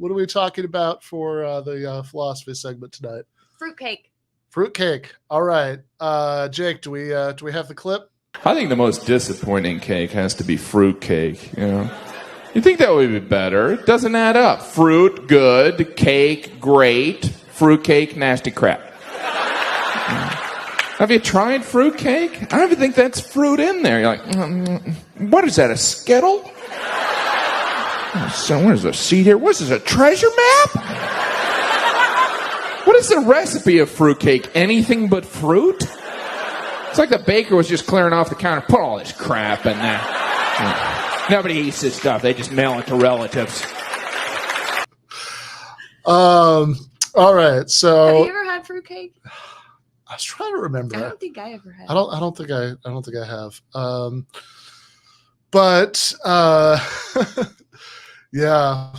what are we talking about for the philosophy segment tonight? Fruitcake. Fruitcake. All right. Jake, do we have the clip? I think the most disappointing cake has to be fruitcake. You think that would be better? It doesn't add up. Fruit, good. Cake, great. Fruitcake, nasty crap. Have you tried fruitcake? I don't even think that's fruit in there. You're like, what is that, a Skittle? So what is a seed here? What is this, a treasure map? What is the recipe of fruitcake? Anything but fruit? It's like the baker was just clearing off the counter. Put all this crap in there. Nobody eats this stuff. They just mail it to relatives. All right. So have you ever had fruitcake? I was trying to remember. I don't think I ever have. I don't think I have. But yeah,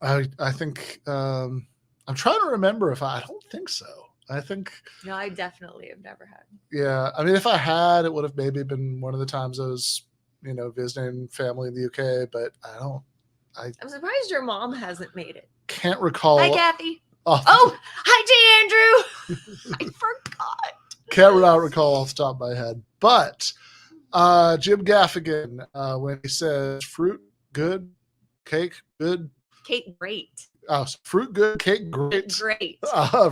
I think I'm trying to remember if I don't think so. I think no, I definitely have never had. Yeah, I mean, if I had, it would have maybe been one of the times I was, visiting family in the UK. But I'm surprised your mom hasn't made it. Can't recall. Hi, Kathy. Oh, hi, J. Andrew. I forgot. Can't recall off the top of my head. But Jim Gaffigan, when he says fruit good, cake good. Cake great. Oh, fruit good, cake great. Great.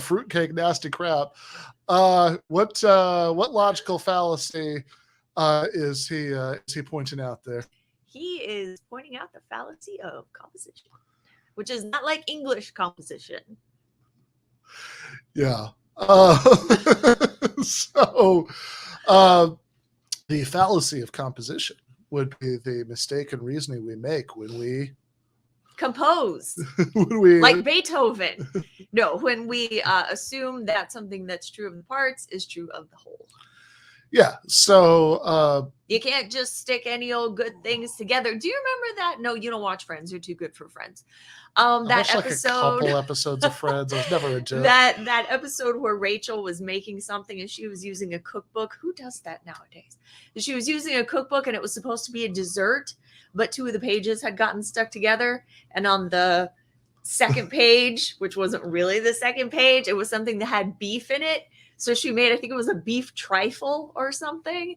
Fruit cake, nasty crap. What logical fallacy is he pointing out there? He is pointing out the fallacy of composition, which is not like English composition. Yeah. So the fallacy of composition would be the mistaken reasoning we make when we compose. Like Beethoven. No, when we assume that something that's true of the parts is true of the whole. Yeah. So you can't just stick any old good things together. Do you remember that? No, you don't watch Friends. You're too good for Friends. That episode, like a couple episodes of Friends. I was never into that episode where Rachel was making something and she was using a cookbook. Who does that nowadays? She was using a cookbook and it was supposed to be a dessert, but two of the pages had gotten stuck together. And on the second page, which wasn't really the second page, it was something that had beef in it. So she made, I think it was a beef trifle or something.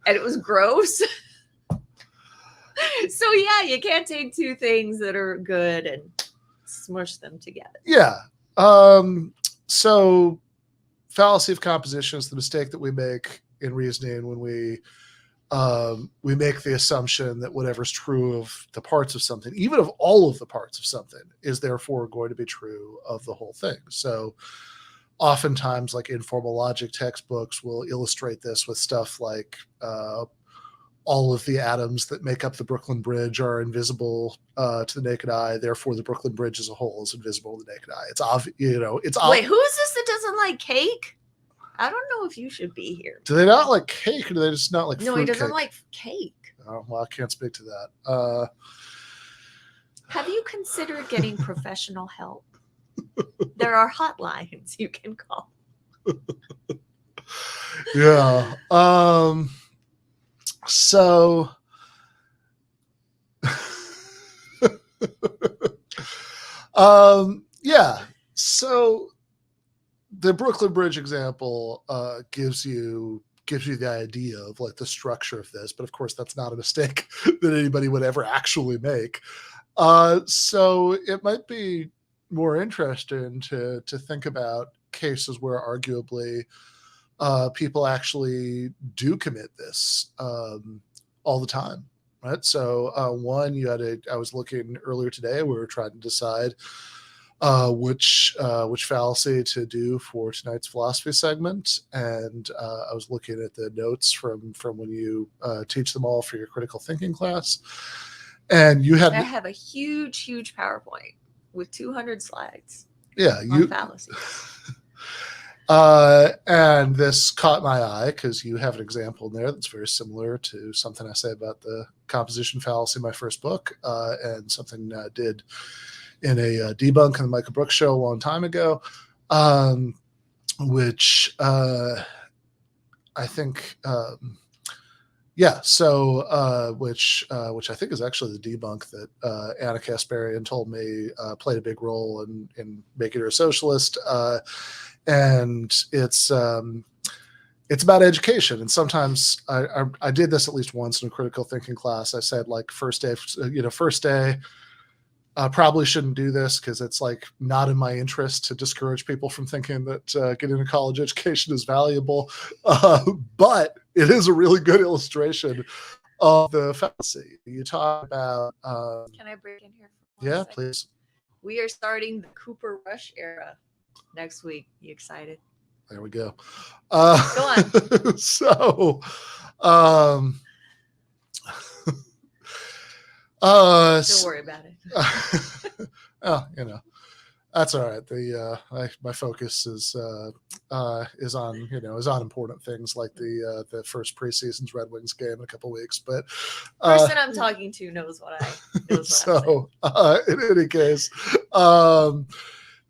And it was gross. So yeah, you can't take two things that are good and smush them together. Yeah. So fallacy of composition is the mistake that we make in reasoning when we make the assumption that whatever's true of the parts of something, even of all of the parts of something, is therefore going to be true of the whole thing. So oftentimes, like informal logic textbooks will illustrate this with stuff like all of the atoms that make up the Brooklyn Bridge are invisible to the naked eye. Therefore, the Brooklyn Bridge as a whole is invisible to the naked eye. It's obvious, Wait, who is this that doesn't like cake? I don't know if you should be here. Do they not like cake, or do they just not like? No, fruit he doesn't cake? like cake. Oh, well, I can't speak to that. Have you considered getting professional help? There are hotlines you can call. Yeah. So yeah. So the Brooklyn Bridge example gives you the idea of like the structure of this, but of course that's not a mistake that anybody would ever actually make. So it might be more interesting to think about cases where arguably people actually do commit this all the time, right? So one, I was looking earlier today, we were trying to decide which fallacy to do for tonight's philosophy segment, and I was looking at the notes from when you teach them all for your critical thinking class, and I have a huge PowerPoint with 200 slides. Yeah, on fallacy. And this caught my eye because you have an example in there that's very similar to something I say about the composition fallacy in my first book, and something I did in a debunk on the Michael Brooks show a long time ago, which I think Yeah, so which I think is actually the debunk that Anna Kasparian told me played a big role in making her a socialist, and it's about education. And sometimes I did this at least once in a critical thinking class. I said like first day. Probably shouldn't do this because it's like not in my interest to discourage people from thinking that getting a college education is valuable. But it is a really good illustration of the fallacy. You talk about. Can I break in here? For Yeah, 1 second? please. We are starting the Cooper Rush era next week. You excited? There we go. Go on. So, Don't worry about it. Oh, that's all right. My focus is on important things like the first preseason's Red Wings game in a couple weeks. But person I'm talking to knows what I'm saying. In any case,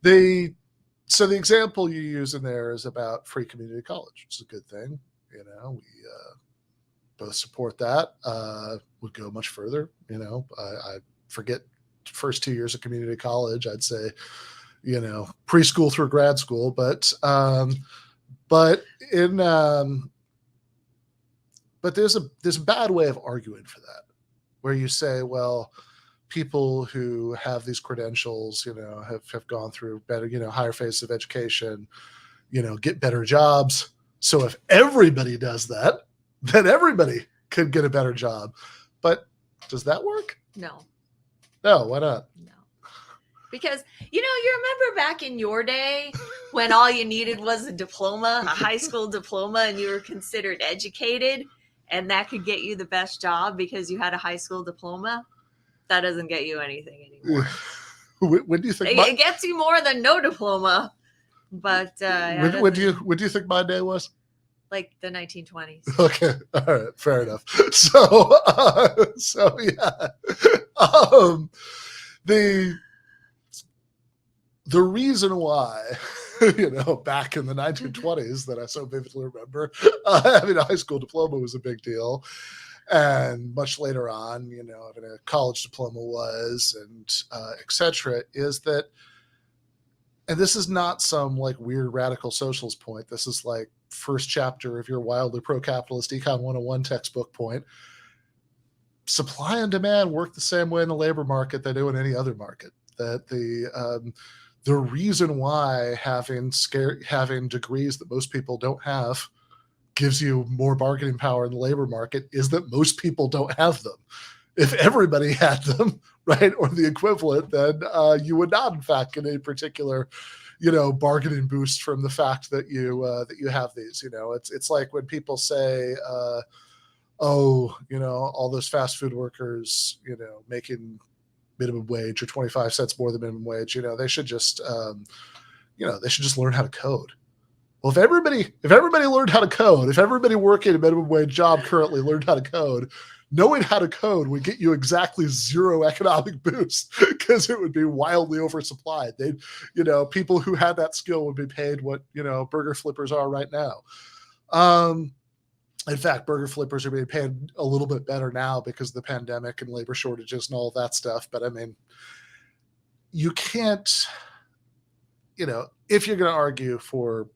the example you use in there is about free community college, which is a good thing. We both support that. Would go much further. I forget first 2 years of community college. I'd say, preschool through grad school, but there's a bad way of arguing for that, where you say, well, people who have these credentials, have gone through better, higher phases of education, get better jobs. So if everybody does that, then everybody could get a better job. But does that work? No. No, why not? No. Because, you remember back in your day when all you needed was a diploma, a high school diploma, and you were considered educated, and that could get you the best job because you had a high school diploma? That doesn't get you anything anymore. When do you think it gets you more than no diploma? But when do you think my day was? Like the 1920s. Okay, all right, fair enough. So yeah, the reason why, back in the 1920s that I so vividly remember, having a high school diploma was a big deal. And much later on, having a college diploma was, and et cetera, is that, and this is not some like weird radical socialist point. This is like first chapter of your wildly pro-capitalist Econ 101 textbook point. Supply and demand work the same way in the labor market they do in any other market. That the reason why having degrees that most people don't have gives you more bargaining power in the labor market is that most people don't have them. If everybody had them, right, or the equivalent, then you would not, in fact, get a particular, bargaining boost from the fact that you have these. It's like when people say, all those fast food workers, making minimum wage or 25 cents more than minimum wage, they should just, learn how to code. Well, if everybody learned how to code, if everybody working a minimum wage job currently learned how to code, knowing how to code would get you exactly zero economic boost because it would be wildly oversupplied. People who had that skill would be paid what, burger flippers are right now. In fact, burger flippers are being paid a little bit better now because of the pandemic and labor shortages and all of that stuff. But I mean, you can't, if you're going to argue for,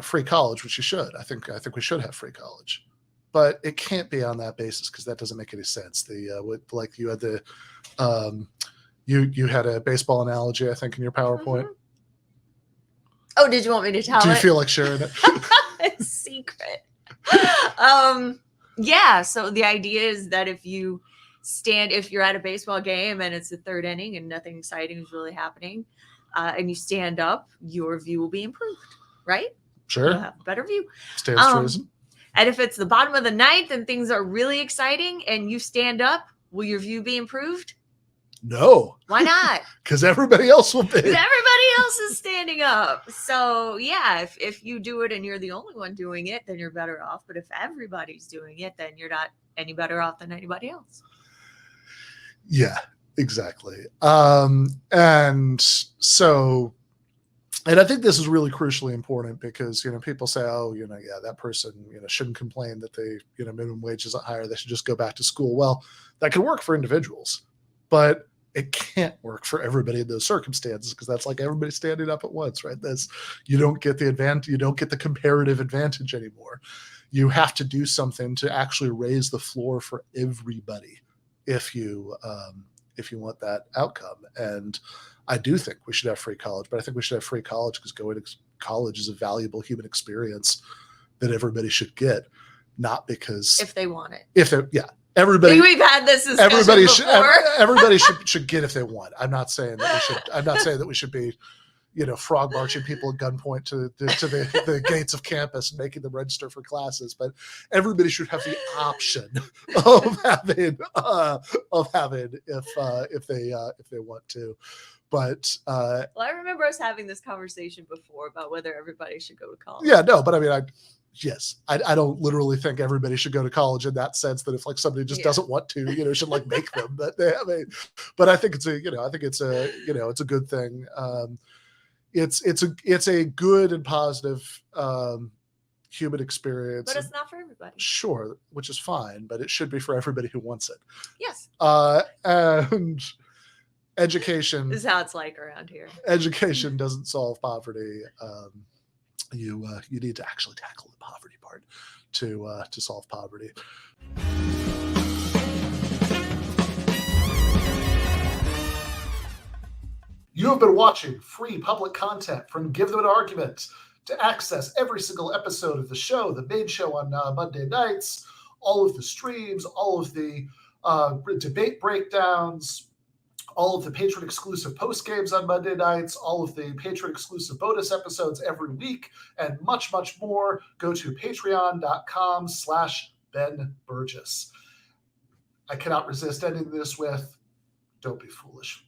free college, which you should, I think we should have free college, but it can't be on that basis because that doesn't make any sense. You had you had a baseball analogy, I think, in your PowerPoint. Mm-hmm. Oh, did you want me to tell it? Do you feel like sharing it? It's secret. Yeah. So the idea is that if you're at a baseball game and it's the third inning and nothing exciting is really happening, and you stand up, your view will be improved, right? Sure. You'll have a better view. Stands to reason. And if it's the bottom of the ninth and things are really exciting and you stand up, will your view be improved? No. Why not? Because everybody else will be. Everybody else is standing up. So yeah, if you do it and you're the only one doing it, then you're better off. But if everybody's doing it, then you're not any better off than anybody else. Yeah, exactly. And so And I think this is really crucially important because, people say, oh, yeah, that person, shouldn't complain that they, minimum wage isn't higher. They should just go back to school. Well, that can work for individuals, but it can't work for everybody in those circumstances because that's like everybody standing up at once, right? You don't get the advantage. You don't get the comparative advantage anymore. You have to do something to actually raise the floor for everybody if you want that outcome. And I do think we should have free college, but I think we should have free college because going to college is a valuable human experience that everybody should get, not because if they want it. Everybody. We've had this discussion before. Everybody should get if they want. I'm not saying that we should. I'm not saying that we should be, frog marching people at gunpoint to the gates of campus and making them register for classes. But everybody should have the option of having if they want to. But well, I remember us having this conversation before about whether everybody should go to college. Yeah, no, but I mean, yes, I don't literally think everybody should go to college in that sense that if like somebody just doesn't want to, should like make them. But but I think it's a good thing. It's a good and positive human experience. But it's not for everybody. Sure, which is fine, but it should be for everybody who wants it. Yes. And education. This is how it's like around here. Education doesn't solve poverty. You need to actually tackle the poverty part to solve poverty. You have been watching free public content from Give Them an Argument. To access every single episode of the show, the main show on Monday nights, all of the streams, all of the debate breakdowns, all of the patron-exclusive post-games on Monday nights, all of the patron-exclusive bonus episodes every week, and much, much more, go to patreon.com/Ben Burgis. I cannot resist ending this with, don't be foolish.